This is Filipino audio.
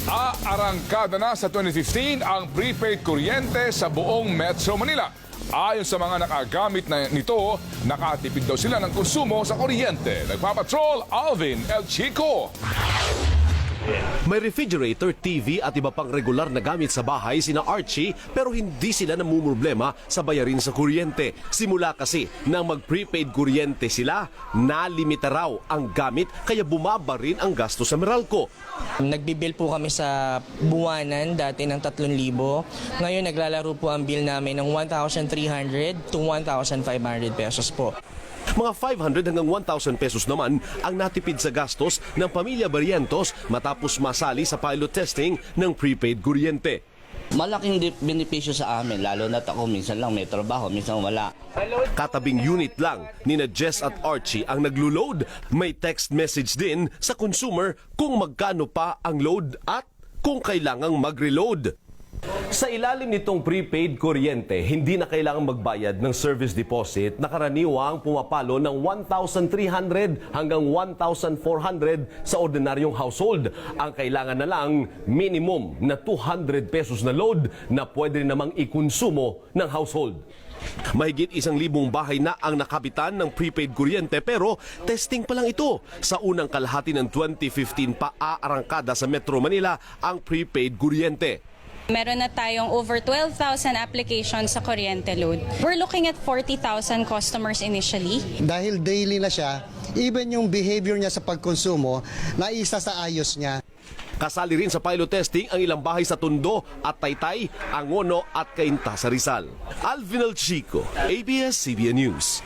Aarangkada na sa 2015 ang prepaid kuryente sa buong Metro Manila. Ayon sa mga nakagamit na nito, nakatipid daw sila ng konsumo sa kuryente. Nagpapatrol, Alvin El Chico. May refrigerator, TV at iba pang regular na gamit sa bahay sina Archie pero hindi sila namumroblema sa bayarin sa kuryente. Simula kasi nang mag-prepaid kuryente sila, nalimita raw ang gamit kaya bumaba rin ang gasto sa Meralco. Nagbibill po kami sa buwanan dati ng 3,000. Ngayon naglalaro po ang bill namin ng 1,300 to 1,500 pesos po. Mga 500 hanggang 1,000 pesos naman ang natipid sa gastos ng pamilya Barrientos matapos masali sa pilot testing ng prepaid kuryente. Malaking benepisyo sa amin, lalo na ako minsan lang may trabaho, minsan wala. Katabing unit lang ni na Jess at Archie ang naglo-load. May text message din sa consumer kung magkano pa ang load at kung kailangang mag-reload. Sa ilalim nitong prepaid kuryente, hindi na kailangang magbayad ng service deposit na karaniwang pumapalo ng 1,300 hanggang 1,400 sa ordinaryong household. Ang kailangan na lang minimum na 200 pesos na load na pwede namang ikonsumo ng household. Mahigit 1,000 bahay na ang nakabitan ng prepaid kuryente pero testing pa lang ito. Sa unang kalahati ng 2015 pa aarangkada sa Metro Manila ang prepaid kuryente. Meron na tayong over 12,000 applications sa kuryente load. We're looking at 40,000 customers initially. Dahil daily na siya, even yung behavior niya sa pagkonsumo, naisa sa ayos niya. Kasali rin sa pilot testing ang ilang bahay sa Tondo at Taytay, Angono at Cainta sa Rizal. Alvin El Chico, ABS-CBN News.